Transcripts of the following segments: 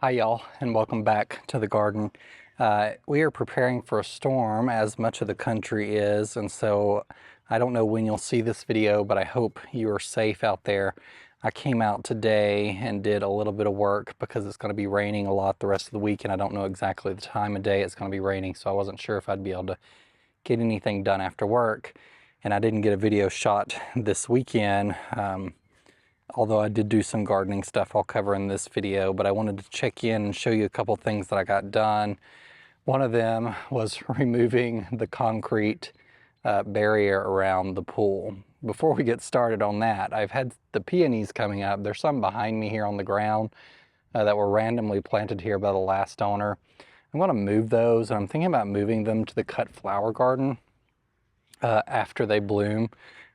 Hi y'all, and welcome back to the garden. We are preparing for a storm, as much of the country is, and so I don't know when you'll see this video, but I hope you are safe out there. I came out today and did a little bit of work because it's going to be raining a lot the rest of the week, and I don't know exactly the time of day it's going to be raining, so I wasn't sure if I'd be able to get anything done after work. And I didn't get a video shot this weekend. Although I did do some gardening stuff I'll cover in this video, but I wanted to check in and show you a couple things that I got done. One of them was removing the concrete barrier around the pool. Before we get started on that, I've had the peonies coming up. There's some behind me here on the ground that were randomly planted here by the last owner. I'm going to move those, and I'm thinking about moving them to the cut flower garden after they bloom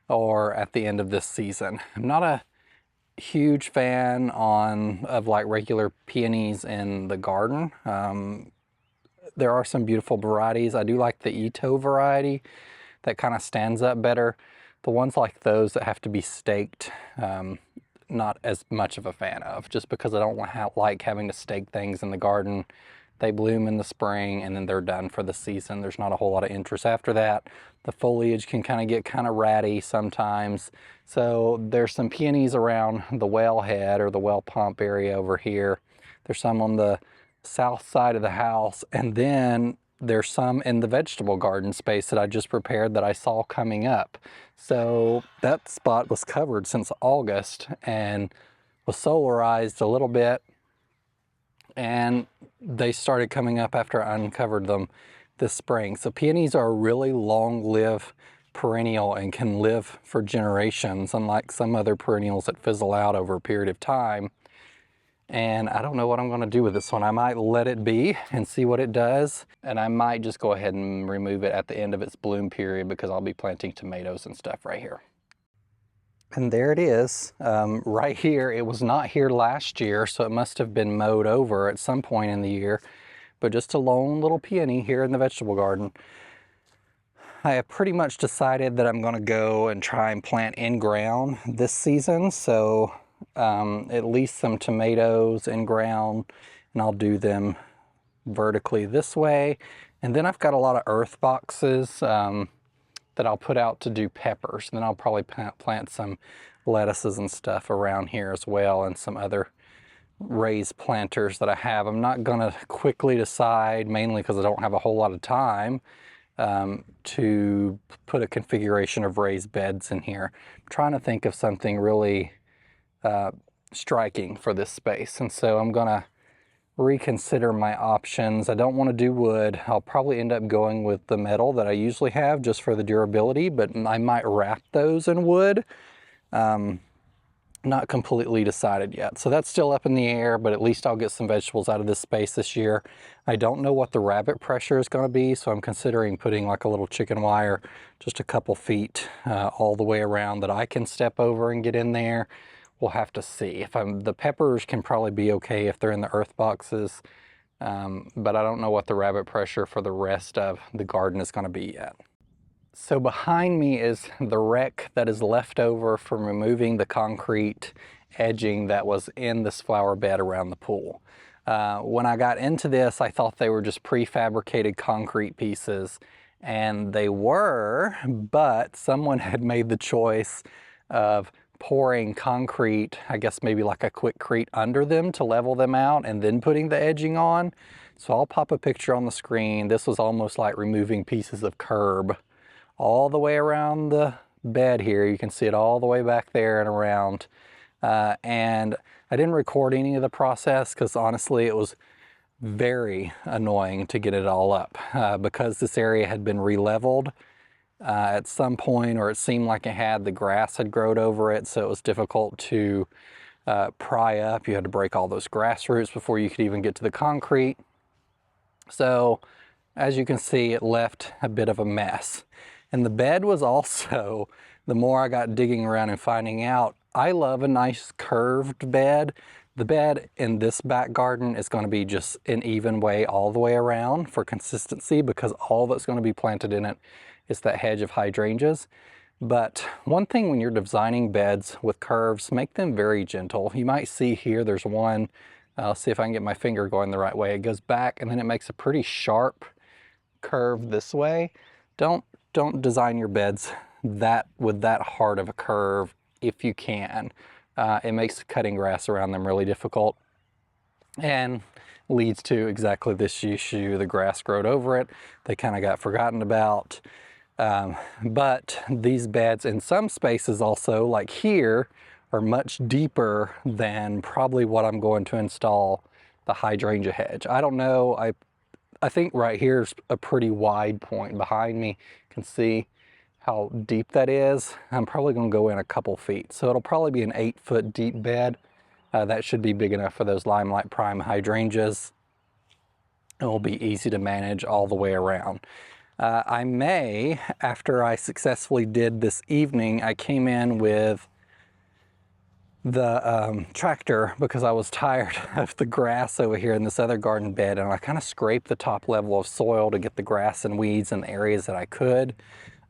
or at the end of this season. I'm not a huge fan of like regular peonies in the garden. There are some beautiful varieties. I do like the 𝗖𝗢𝗘𝗢 variety that kind of stands up better. The ones like those that have to be staked, not as much of a fan of, just because I don't like having to stake things in the garden. They bloom in the spring and then they're done for the season. There's not a whole lot of interest after that. The foliage can kind of get kind of ratty sometimes. So there's some peonies around the well head or the well pump area over here. There's some on the south side of the house, and then there's some in the vegetable garden space that I just prepared that I saw coming up. So that spot was covered since August and was solarized a little bit, and they started coming up after I uncovered them this spring. So peonies are a really long-lived perennial and can live for generations, unlike some other perennials that fizzle out over a period of time. And I don't know what I'm going to do with this one. I might let it be and see what it does, and I might just go ahead and remove it at the end of its bloom period because I'll be planting tomatoes and stuff right here. And there it is, right here. It was not here last year, so it must have been mowed over at some point in the year, but just a lone little peony here in the vegetable garden. I have pretty much decided that I'm going to go and try and plant in ground this season, so at least some tomatoes in ground, and I'll do them vertically this way. And then I've got a lot of earth boxes that I'll put out to do peppers. And then I'll probably plant some lettuces and stuff around here as well, and some other raised planters that I have. I'm not going to quickly decide, mainly because I don't have a whole lot of time to put a configuration of raised beds in here. I'm trying to think of something really striking for this space, and so I'm going to reconsider my options. I don't want to do wood. I'll probably end up going with the metal that I usually have just for the durability, but I might wrap those in wood. Not completely decided yet. So that's still up in the air, but at least I'll get some vegetables out of this space this year. I don't know what the rabbit pressure is going to be, so I'm considering putting like a little chicken wire just a couple feet all the way around that I can step over and get in there. We'll have to see. The peppers can probably be okay if they're in the earth boxes, but I don't know what the rabbit pressure for the rest of the garden is going to be yet. So behind me is the wreck that is left over from removing the concrete edging that was in this flower bed around the pool. When I got into this, I thought they were just prefabricated concrete pieces, and they were, but someone had made the choice of pouring concrete, I guess maybe like a Quikrete under them to level them out, and then putting the edging on. So I'll pop a picture on the screen. This was almost like removing pieces of curb all the way around the bed here. You can see it all the way back there and around. And I didn't record any of the process because honestly it was very annoying to get it all up because this area had been re-leveled at some point, or it seemed like it had, the grass had grown over it, so it was difficult to pry up. You had to break all those grass roots before you could even get to the concrete. So as you can see, it left a bit of a mess. And the bed was also, the more I got digging around and finding out, I love a nice curved bed. The bed in this back garden is going to be just an even way all the way around for consistency, because all that's going to be planted in it is that hedge of hydrangeas. But one thing when you're designing beds with curves, make them very gentle. You might see here there's one I'll see if I can get my finger going the right way. It goes back and then it makes a pretty sharp curve this way. Don't design your beds with that hard of a curve if you can. It makes cutting grass around them really difficult and leads to exactly this issue. The grass growed over it. They kind of got forgotten about. But these beds in some spaces also, like here, are much deeper than probably what I'm going to install the hydrangea hedge. I don't know, I think right here's a pretty wide point behind me. You can see how deep that is. I'm probably going to go in a couple feet. So it'll probably be an 8-foot deep bed. That should be big enough for those Limelight Prime hydrangeas. It will be easy to manage all the way around. I may, after I successfully did this evening, I came in with the tractor because I was tired of the grass over here in this other garden bed, and I kind of scraped the top level of soil to get the grass and weeds in the areas that I could.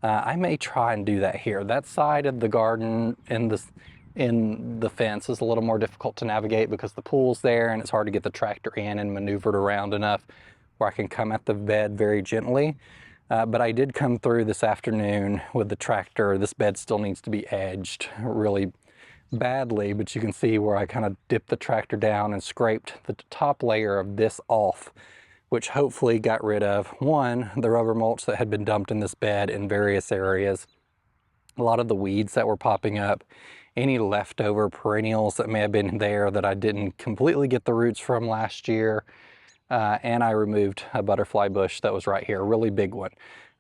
I may try and do that here. That side of the garden in the fence is a little more difficult to navigate because the pool's there and it's hard to get the tractor in and maneuvered around enough where I can come at the bed very gently. But I did come through this afternoon with the tractor. This bed still needs to be edged really badly, but you can see where I kind of dipped the tractor down and scraped the top layer of this off, which hopefully got rid of, one, the rubber mulch that had been dumped in this bed in various areas, a lot of the weeds that were popping up, any leftover perennials that may have been there that I didn't completely get the roots from last year, and I removed a butterfly bush that was right here, a really big one.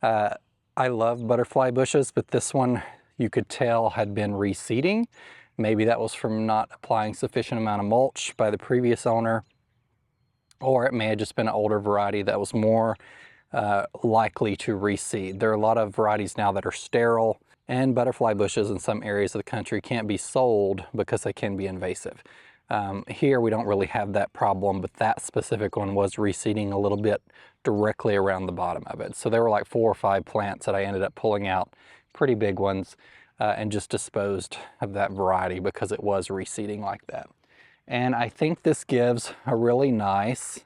I love butterfly bushes, but this one you could tell had been reseeding. Maybe that was from not applying sufficient amount of mulch by the previous owner, or it may have just been an older variety that was more likely to reseed. There are a lot of varieties now that are sterile, and butterfly bushes in some areas of the country can't be sold because they can be invasive. Here we don't really have that problem, but that specific one was reseeding a little bit directly around the bottom of it. So there were like 4 or 5 plants that I ended up pulling out, pretty big ones, and just disposed of that variety because it was reseeding like that. And I think this gives a really nice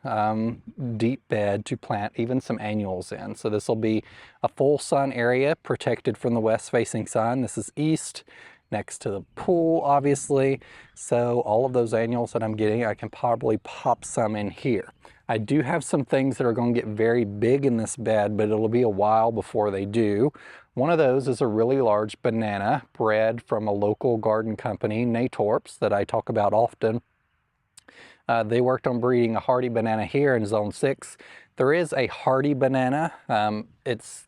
deep bed to plant even some annuals in. So this will be a full sun area protected from the west facing sun. This is east, next to the pool obviously. So all of those annuals that I'm getting, I can probably pop some in here. I do have some things that are going to get very big in this bed, but it'll be a while before they do. One of those is a really large banana bred from a local garden company, 𝗍𝗟𝗓𝗧𝗦, that I talk about often. They worked on breeding a hardy banana here in zone 6. There is a hardy banana. It's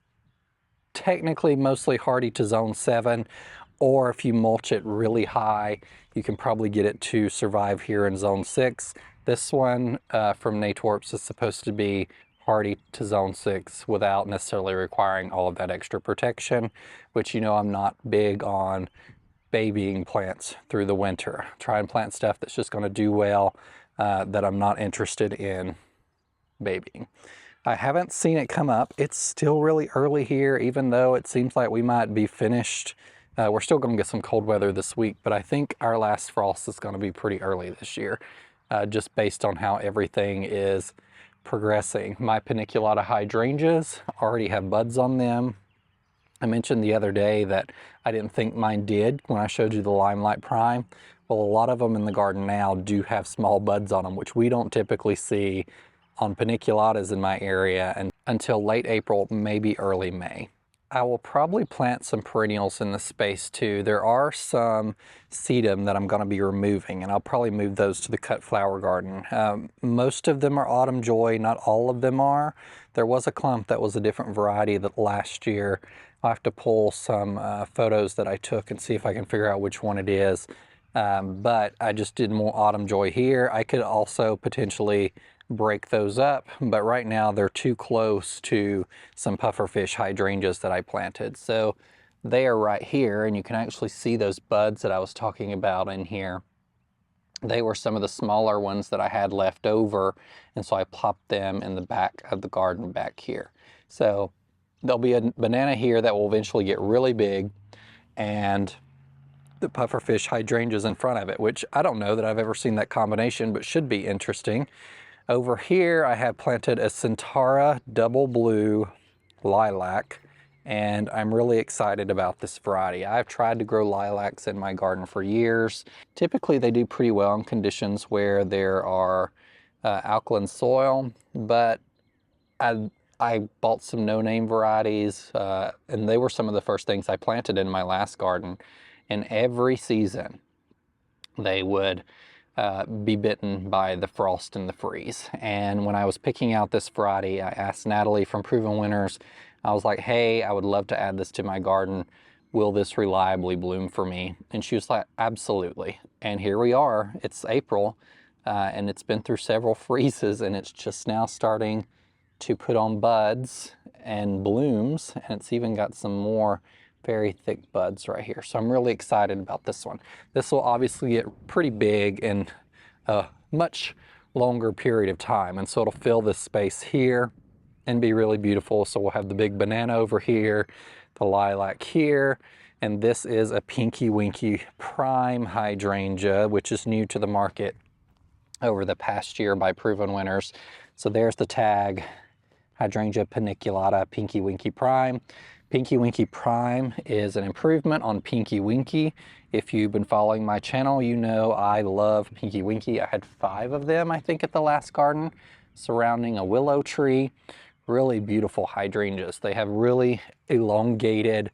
technically mostly hardy to zone 7, or if you mulch it really high, you can probably get it to survive here in zone 6. This one from 𝗍𝗟𝗓𝗧𝗦 is supposed to be hardy to zone 6 without necessarily requiring all of that extra protection, which, you know, I'm not big on babying plants through the winter. Try and plant stuff that's just going to do well, that I'm not interested in babying. I haven't seen it come up. It's still really early here, even though it seems like we might be finished. We're still going to get some cold weather this week, but I think our last frost is going to be pretty early this year, just based on how everything is progressing. My Paniculata hydrangeas already have buds on them. I mentioned the other day that I didn't think mine did when I showed you the Limelight Prime. Well, a lot of them in the garden now do have small buds on them, which we don't typically see on paniculatas in my area until late April, maybe early May. I will probably plant some perennials in this space too. There are some sedum that I'm going to be removing, and I'll probably move those to the cut flower garden. Most of them are autumn joy, not all of them are. There was a clump that was a different variety that last year. I'll have to pull some photos that I took and see if I can figure out which one it is. But I just did more autumn joy here. I could also potentially break those up, but right now they're too close to some pufferfish hydrangeas that I planted. So they are right here, and you can actually see those buds that I was talking about in here. They were some of the smaller ones that I had left over, and so I plopped them in the back of the garden back here. So there'll be a banana here that will eventually get really big, and the pufferfish hydrangeas in front of it, which I don't know that I've ever seen that combination, but should be interesting. Over here, I have planted a Centara double blue lilac, and I'm really excited about this variety. I've tried to grow lilacs in my garden for years. Typically, they do pretty well in conditions where there are alkaline soil, but I bought some no-name varieties, and they were some of the first things I planted in my last garden. And every season, they would be bitten by the frost and the freeze. And when I was picking out this variety, I asked Natalie from Proven Winners, I was like, hey, I would love to add this to my garden. Will this reliably bloom for me? And she was like, absolutely. And here we are. It's April, and it's been through several freezes, and it's just now starting to put on buds and blooms, and it's even got some more very thick buds right here. So I'm really excited about this one. This will obviously get pretty big in a much longer period of time, and so it'll fill this space here and be really beautiful. So we'll have the big banana over here, the lilac here, and this is a Pinky Winky Prime hydrangea, which is new to the market over the past year by Proven Winners. So there's the tag, Hydrangea paniculata Pinky Winky Prime. Pinky Winky Prime is an improvement on Pinky Winky. If you've been following my channel, you know I love Pinky Winky. I had 5 of them, I think, at the last garden surrounding a willow tree. Really beautiful hydrangeas. They have really elongated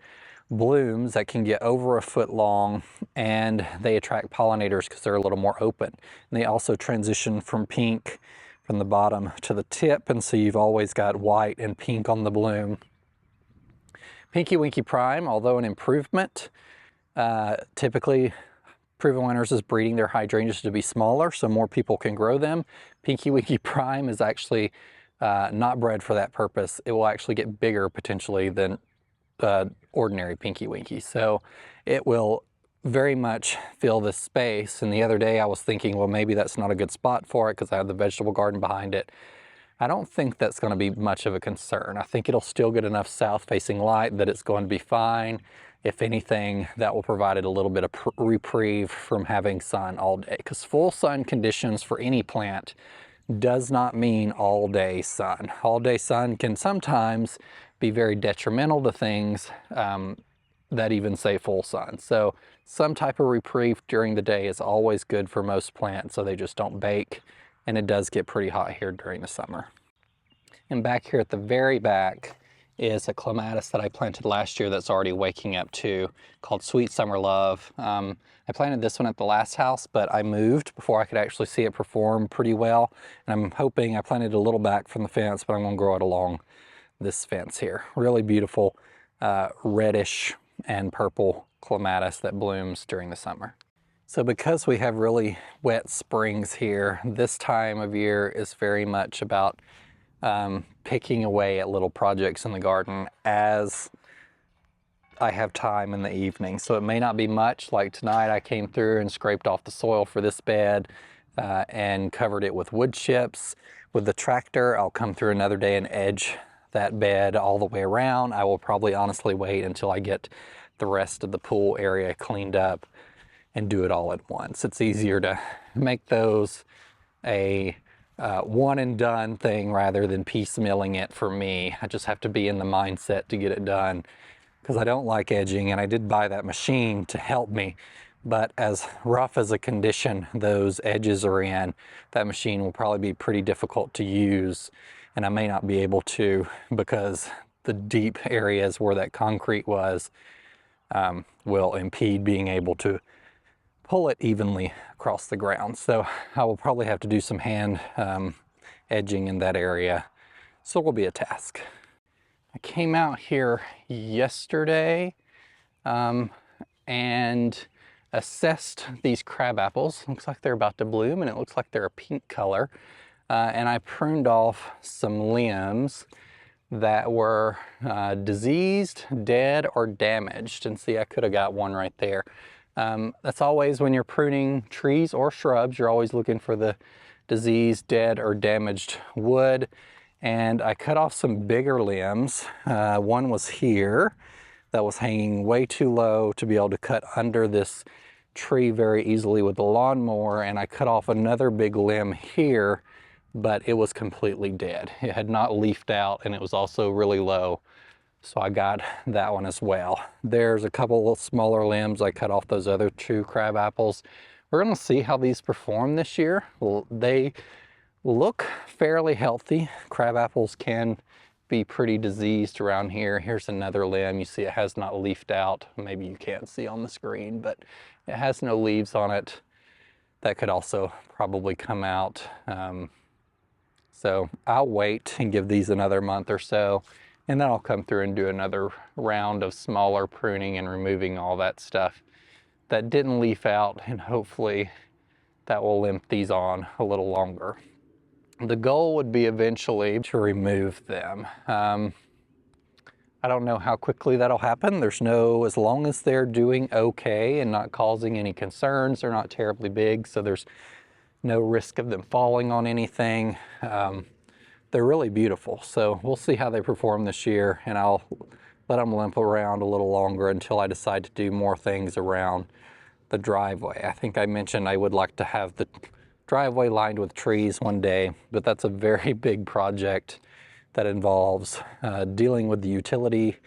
blooms that can get over a foot long, and they attract pollinators because they're a little more open. And they also transition from pink from the bottom to the tip, and so you've always got white and pink on the bloom. Pinky Winky Prime, although an improvement, typically Proven Winners is breeding their hydrangeas to be smaller so more people can grow them. Pinky Winky Prime is actually not bred for that purpose. It will actually get bigger potentially than ordinary Pinky Winky. So it will very much fill this space. And the other day I was thinking, well, maybe that's not a good spot for it because I have the vegetable garden behind it. I don't think that's going to be much of a concern. I think it'll still get enough south-facing light that it's going to be fine. If anything, that will provide it a little bit of reprieve from having sun all day, because full sun conditions for any plant does not mean all day sun. All day sun can sometimes be very detrimental to things that even say full sun. So some type of reprieve during the day is always good for most plants so they just don't bake, and it does get pretty hot here during the summer. And back here at the very back is a Clematis that I planted last year that's already waking up too, called Sweet Summer Love. I planted this one at the last house, but I moved before I could actually see it perform pretty well. And I'm hoping, I planted a little back from the fence, but I'm gonna grow it along this fence here. Really beautiful reddish and purple Clematis that blooms during the summer. So because we have really wet springs here, this time of year is very much about picking away at little projects in the garden as I have time in the evening. So it may not be much. Like tonight I came through and scraped off the soil for this bed and covered it with wood chips. With the tractor, I'll come through another day and edge that bed all the way around. I will probably honestly wait until I get the rest of the pool area cleaned up and do it all at once. It's easier to make those a one and done thing rather than piecemealing it for me. I just have to be in the mindset to get it done because I don't like edging, and I did buy that machine to help me. But as rough as a condition those edges are in, that machine will probably be pretty difficult to use, and I may not be able to because the deep areas where that concrete was will impede being able to pull it evenly across the ground. So I will probably have to do some hand edging in that area. So it will be a task. I came out here yesterday and assessed these crabapples. Looks like they're about to bloom, and it looks like they're a pink color. And I pruned off some limbs that were diseased, dead, or damaged. And see, I could have got one right there. That's always when you're pruning trees or shrubs, you're always looking for the diseased, dead, or damaged wood. And I cut off some bigger limbs. One was here, that was hanging way too low to be able to cut under this tree very easily with the lawnmower, and I cut off another big limb here, but it was completely dead. It had not leafed out, and it was also really low, so I got that one as well. There's a couple of smaller limbs. I cut off those other 2 crabapples. We're going to see how these perform this year. Well, they look fairly healthy. Crabapples can be pretty diseased around here. Here's another limb. You see it has not leafed out. Maybe you can't see on the screen, but it has no leaves on it. That could also probably come out. So I'll wait and give these another month or so, and then I'll come through and do another round of smaller pruning and removing all that stuff that didn't leaf out, and hopefully that will limp these on a little longer. The goal would be eventually to remove them. I don't know how quickly that'll happen. There's no, as long as they're doing okay and not causing any concerns, they're not terribly big, so there's no risk of them falling on anything. They're really beautiful, so we'll see how they perform this year, and I'll let them limp around a little longer until I decide to do more things around the driveway. I think I mentioned I would like to have the driveway lined with trees one day, but that's a very big project that involves dealing with the utility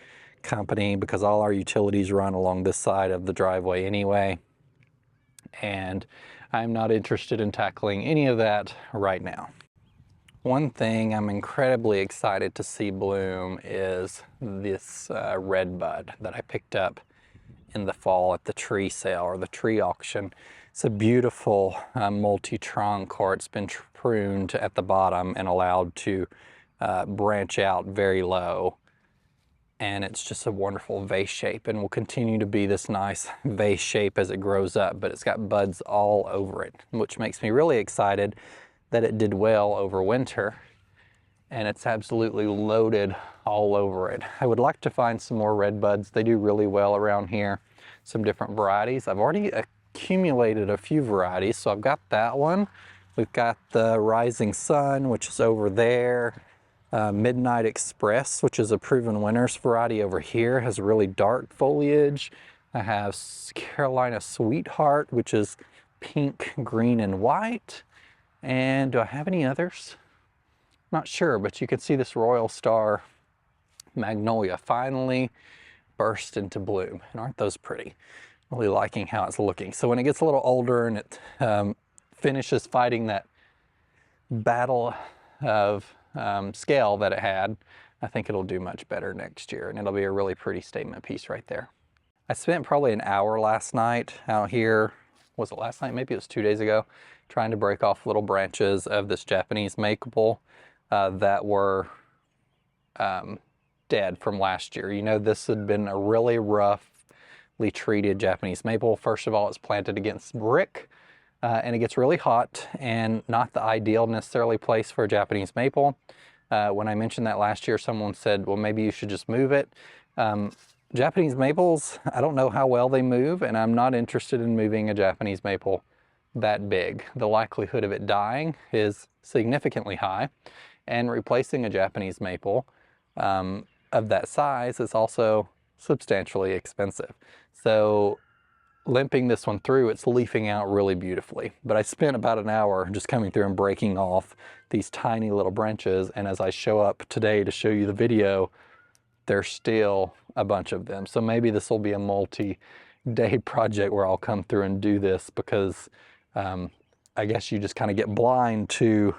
company, because all our utilities run along this side of the driveway anyway, and I'm not interested in tackling any of that right now. One thing I'm incredibly excited to see bloom is this red bud that I picked up in the fall at the tree sale or the tree auction. It's a beautiful multi-trunk, or it's been pruned at the bottom and allowed to branch out very low. And it's just a wonderful vase shape, and will continue to be this nice vase shape as it grows up, but it's got buds all over it, which makes me really excited that it did well over winter, and it's absolutely loaded all over it. I would like to find some more red buds. They do really well around here, some different varieties. I've already accumulated a few varieties, so I've got that one. We've got the Rising Sun, which is over there. Midnight Express, which is a proven winners variety over here, has really dark foliage. I have Carolina Sweetheart, which is pink, green, and white. And do I have any others? Not sure, but you can see this Royal Star Magnolia finally burst into bloom. And aren't those pretty? Really liking how it's looking. So when it gets a little older and it finishes fighting that battle of scale that it had, I think it'll do much better next year, and it'll be a really pretty statement piece right there. I spent probably an hour last night out here. Was it last night? Maybe it was 2 days ago, trying to break off little branches of this Japanese maple that were dead from last year. You know, this had been a really roughly treated Japanese maple. First of all, it's planted against brick, and it gets really hot, and not the ideal necessarily place for a Japanese maple. When I mentioned that last year, someone said, well, maybe you should just move it. Japanese maples, I don't know how well they move, and I'm not interested in moving a Japanese maple that big. The likelihood of it dying is significantly high, and replacing a Japanese maple of that size is also substantially expensive. So limping this one through, it's leafing out really beautifully. But I spent about an hour just coming through and breaking off these tiny little branches, and as I show up today to show you the video, there's still a bunch of them. So maybe this will be a multi-day project where I'll come through and do this, because I guess you just kind of get blind to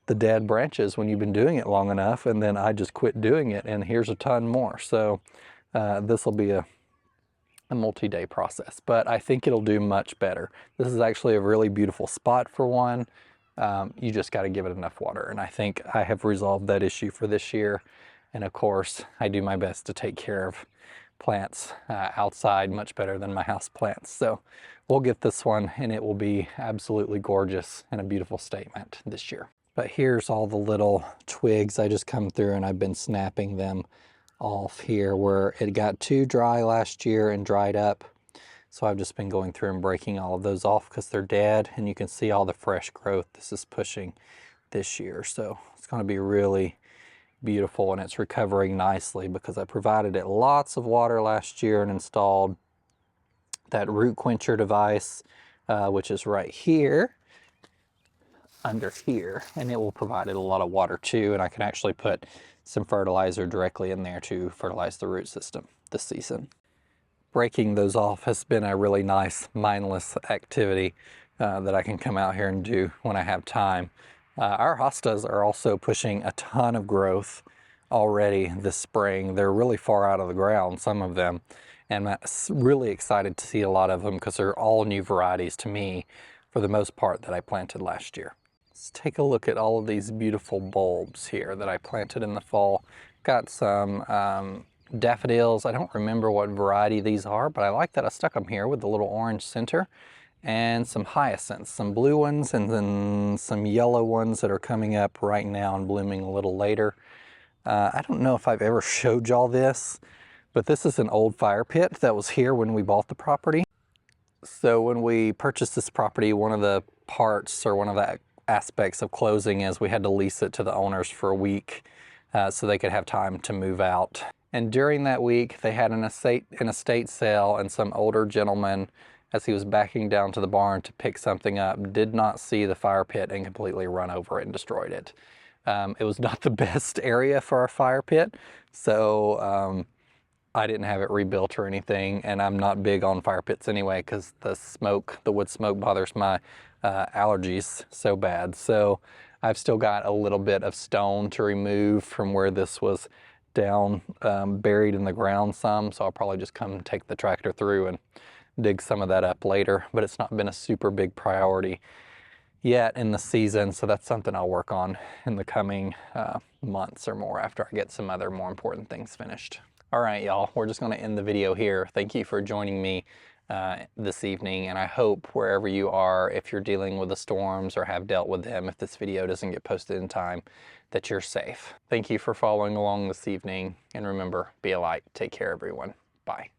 the dead branches when you've been doing it long enough, and then I just quit doing it, and here's a ton more. So this will be a multi-day process, but I think it'll do much better. This is actually a really beautiful spot for one. You just got to give it enough water, and I think I have resolved that issue for this year. And of course, I do my best to take care of plants outside much better than my house plants. So we'll get this one, and it will be absolutely gorgeous and a beautiful statement this year. But here's all the little twigs. I just come through and I've been snapping them off here where it got too dry last year and dried up. So I've just been going through and breaking all of those off because they're dead, and you can see all the fresh growth this is pushing this year. So it's going to be really beautiful, and it's recovering nicely because I provided it lots of water last year and installed that root quencher device, which is right here, under here, and it will provide it a lot of water too, and I can actually put some fertilizer directly in there to fertilize the root system this season. Breaking those off has been a really nice mindless activity that I can come out here and do when I have time. Our hostas are also pushing a ton of growth already this spring. They're really far out of the ground, some of them, and I'm really excited to see a lot of them because they're all new varieties to me for the most part that I planted last year. Let's take a look at all of these beautiful bulbs here that I planted in the fall. Got some daffodils. I don't remember what variety these are, but I like that I stuck them here with the little orange center, and some hyacinths, some blue ones, and then some yellow ones that are coming up right now and blooming a little later. I don't know if I've ever showed y'all this, but this is an old fire pit that was here when we bought the property. So when we purchased this property, one of the parts or one of the aspects of closing is we had to lease it to the owners for a week so they could have time to move out. And during that week, they had an estate sale, and some older gentleman, as he was backing down to the barn to pick something up, did not see the fire pit and completely run over it and destroyed it. It was not the best area for our fire pit, so I didn't have it rebuilt or anything, and I'm not big on fire pits anyway because the wood smoke bothers my allergies so bad. So I've still got a little bit of stone to remove from where this was down, buried in the ground some, so I'll probably just come take the tractor through and dig some of that up later, but it's not been a super big priority yet in the season, so that's something I'll work on in the coming months or more after I get some other more important things finished. All right, y'all, we're just going to end the video here. Thank you for joining me this evening, and I hope wherever you are, if you're dealing with the storms or have dealt with them, if this video doesn't get posted in time, that you're safe. Thank you for following along this evening, and remember, be a light. Take care, everyone. Bye.